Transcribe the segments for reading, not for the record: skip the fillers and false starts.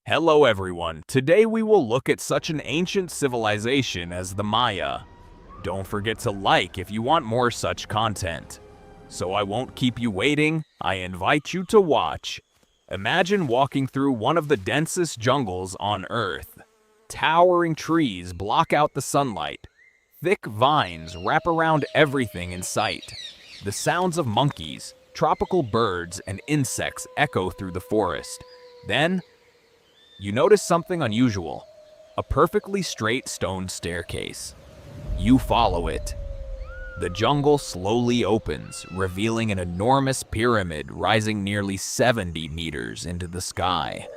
Hello everyone, today we will look at such an ancient civilization as the Maya. Don't forget to like if you want more such content. So I won't keep you waiting, I invite you to watch. Imagine walking through one of the densest jungles on Earth. Towering trees block out the sunlight. Thick vines wrap around everything in sight. The sounds of monkeys, tropical birds, and insects echo through the forest. Then, you notice something unusual, a perfectly straight stone staircase. You follow it. The jungle slowly opens, revealing an enormous pyramid rising nearly 70 meters into the sky.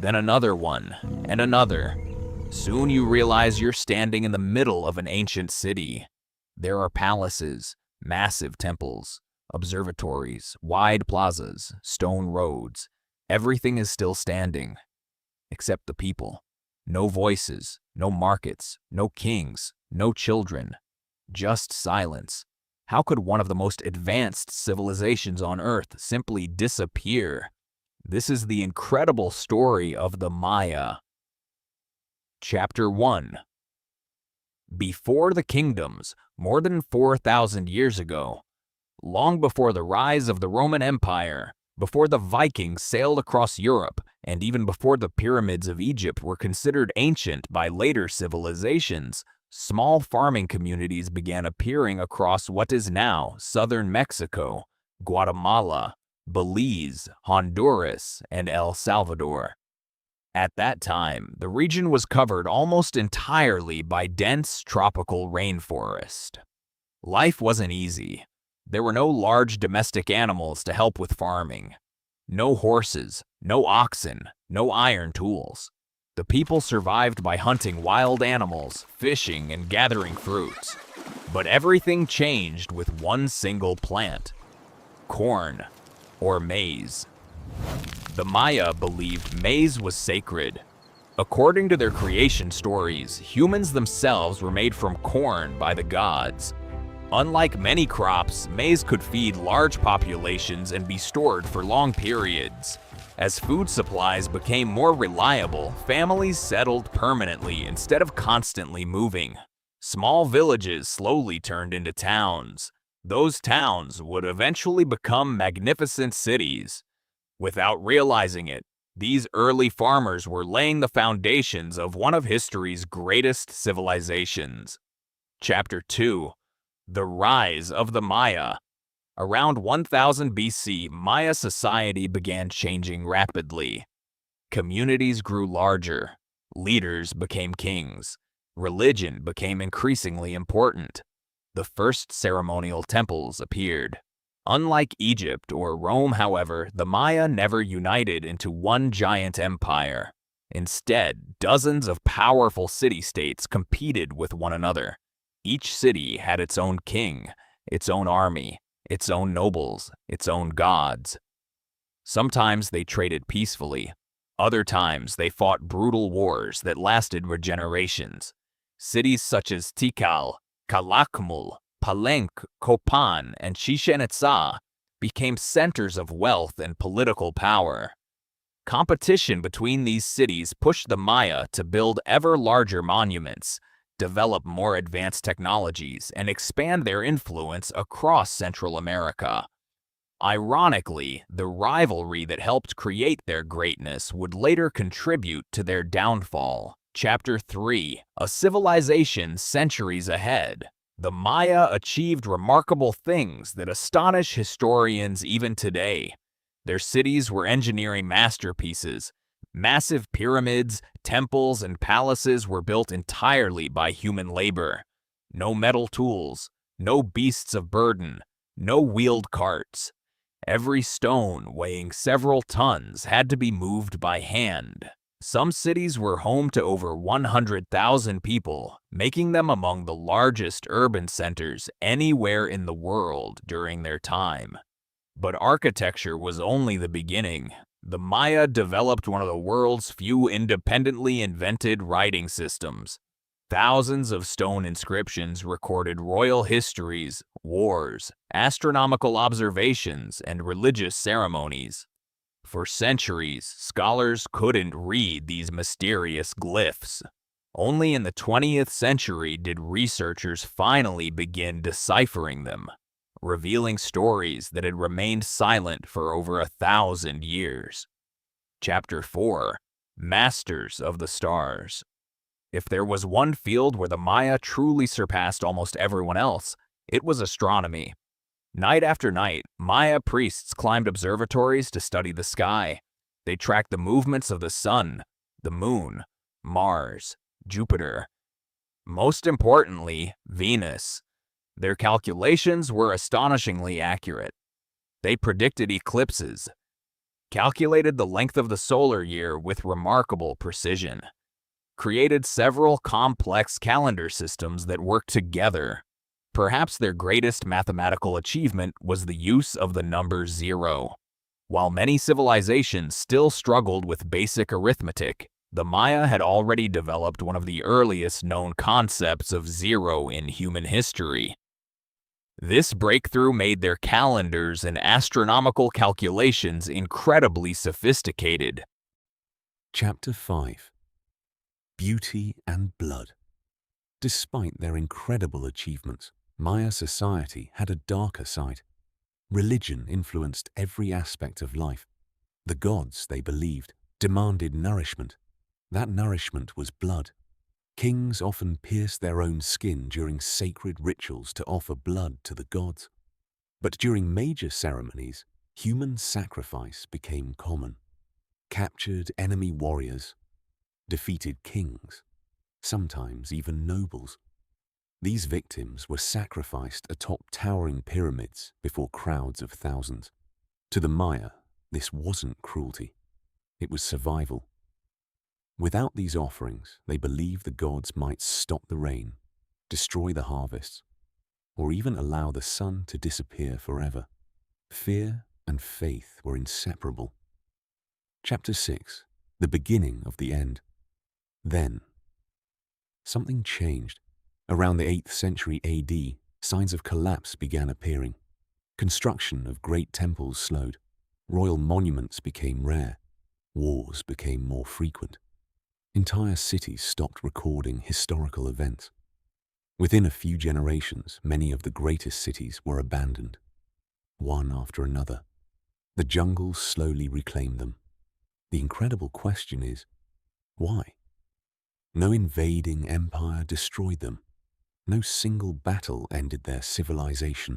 Then another one, and another. Soon you realize you're standing in the middle of an ancient city. There are palaces, massive temples, observatories, wide plazas, stone roads. Everything is still standing. Except the people. No voices, no markets, no kings, no children. Just silence. How could one of the most advanced civilizations on Earth simply disappear? This is the incredible story of the Maya. Chapter 1. Before the kingdoms, more than 4,000 years ago, long before the rise of the Roman Empire, before the Vikings sailed across Europe, and even before the pyramids of Egypt were considered ancient by later civilizations, small farming communities began appearing across what is now southern Mexico, Guatemala, Belize, Honduras, and El Salvador. At that time, the region was covered almost entirely by dense tropical rainforest. Life wasn't easy. There were no large domestic animals to help with farming. No horses, no oxen, no iron tools. The people survived by hunting wild animals, fishing, and gathering fruits. But everything changed with one single plant: corn, or maize. The Maya believed maize was sacred. According to their creation stories, humans themselves were made from corn by the gods. Unlike many crops, maize could feed large populations and be stored for long periods. As food supplies became more reliable, families settled permanently instead of constantly moving. Small villages slowly turned into towns. Those towns would eventually become magnificent cities. Without realizing it, these early farmers were laying the foundations of one of history's greatest civilizations. Chapter 2. The Rise of the Maya. Around 1000 BC, Maya society began changing rapidly. Communities grew larger. Leaders became kings. Religion became increasingly important. The first ceremonial temples appeared. Unlike Egypt or Rome, however, the Maya never united into one giant empire. Instead, dozens of powerful city-states competed with one another. Each city had its own king, its own army, its own nobles, its own gods. Sometimes they traded peacefully. Other times they fought brutal wars that lasted for generations. Cities such as Tikal, Calakmul, Palenque, Copan, and Chichen Itza became centers of wealth and political power. Competition between these cities pushed the Maya to build ever larger monuments, develop more advanced technologies, and expand their influence across Central America. Ironically, the rivalry that helped create their greatness would later contribute to their downfall. Chapter 3. A civilization centuries ahead. The Maya achieved remarkable things that astonish historians even today. Their cities were engineering masterpieces. Massive pyramids, temples, and palaces were built entirely by human labor. No metal tools, no beasts of burden, no wheeled carts. Every stone, weighing several tons, had to be moved by hand. Some cities were home to over 100,000 people, making them among the largest urban centers anywhere in the world during their time. But architecture was only the beginning. The Maya developed one of the world's few independently invented writing systems. Thousands of stone inscriptions recorded royal histories, wars, astronomical observations, and religious ceremonies. For centuries, scholars couldn't read these mysterious glyphs. Only in the 20th century did researchers finally begin deciphering them, revealing stories that had remained silent for over 1,000 years. Chapter 4: Masters of the Stars. If there was one field where the Maya truly surpassed almost everyone else, it was astronomy. Night after night, Maya priests climbed observatories to study the sky. They tracked the movements of the sun, the moon, Mars, Jupiter. Most importantly, Venus. Their calculations were astonishingly accurate. They predicted eclipses, calculated the length of the solar year with remarkable precision, created several complex calendar systems that worked together. Perhaps their greatest mathematical achievement was the use of the number 0. While many civilizations still struggled with basic arithmetic, the Maya had already developed one of the earliest known concepts of 0 in human history. This breakthrough made their calendars and astronomical calculations incredibly sophisticated. Chapter 5: Beauty and Blood. Despite their incredible achievements, Maya society had a darker side. Religion influenced every aspect of life. The gods, they believed, demanded nourishment. That nourishment was blood. Kings often pierced their own skin during sacred rituals to offer blood to the gods. But during major ceremonies, human sacrifice became common. Captured enemy warriors, defeated kings, sometimes even nobles. These victims were sacrificed atop towering pyramids before crowds of thousands. To the Maya, this wasn't cruelty. It was survival. Without these offerings, they believed the gods might stop the rain, destroy the harvests, or even allow the sun to disappear forever. Fear and faith were inseparable. Chapter 6: The Beginning of the End. Then, something changed. Around the 8th century AD, signs of collapse began appearing. Construction of great temples slowed. Royal monuments became rare. Wars became more frequent. Entire cities stopped recording historical events. Within a few generations, many of the greatest cities were abandoned, one after another. The jungles slowly reclaimed them. The incredible question is, why? No invading empire destroyed them. No single battle ended their civilization.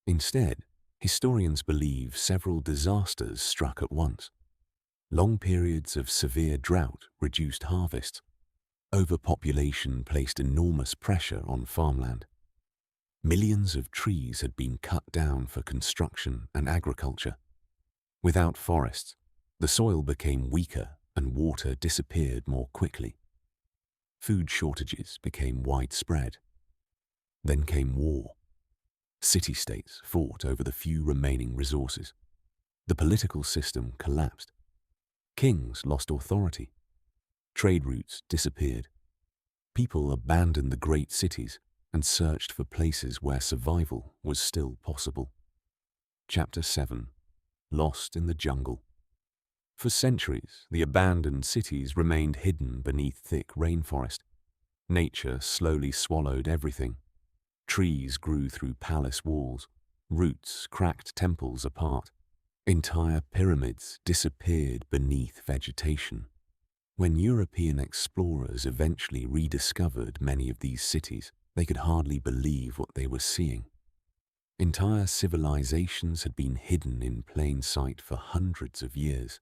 Instead, historians believe several disasters struck at once. Long periods of severe drought reduced harvests. Overpopulation placed enormous pressure on farmland. Millions of trees had been cut down for construction and agriculture. Without forests, the soil became weaker and water disappeared more quickly. Food shortages became widespread. Then came war. City-states fought over the few remaining resources. The political system collapsed. Kings lost authority. Trade routes disappeared. People abandoned the great cities and searched for places where survival was still possible. Chapter 7: Lost in the Jungle. For centuries, the abandoned cities remained hidden beneath thick rainforest. Nature slowly swallowed everything. Trees grew through palace walls. Roots cracked temples apart. Entire pyramids disappeared beneath vegetation. When European explorers eventually rediscovered many of these cities, they could hardly believe what they were seeing. Entire civilizations had been hidden in plain sight for hundreds of years.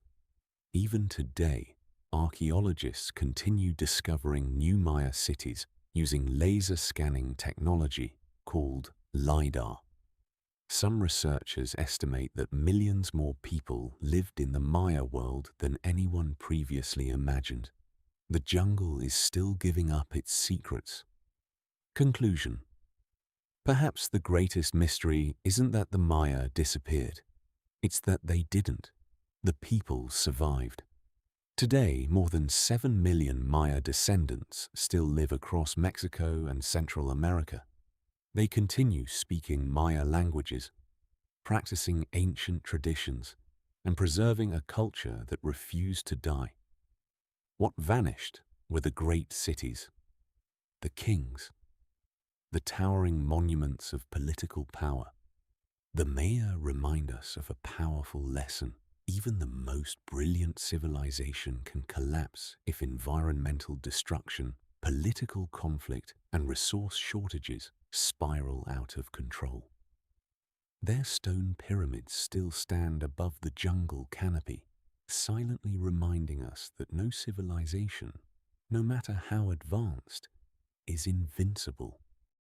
Even today, archaeologists continue discovering new Maya cities using laser scanning technology called LiDAR. Some researchers estimate that millions more people lived in the Maya world than anyone previously imagined. The jungle is still giving up its secrets. Conclusion: perhaps the greatest mystery isn't that the Maya disappeared. It's that they didn't. The people survived. Today, more than 7 million Maya descendants still live across Mexico and Central America. They continue speaking Maya languages, practicing ancient traditions, and preserving a culture that refused to die. What vanished were the great cities, the kings, the towering monuments of political power. The Maya remind us of a powerful lesson. Even the most brilliant civilization can collapse if environmental destruction, political conflict, and resource shortages spiral out of control. Their stone pyramids still stand above the jungle canopy, silently reminding us that no civilization, no matter how advanced, is invincible.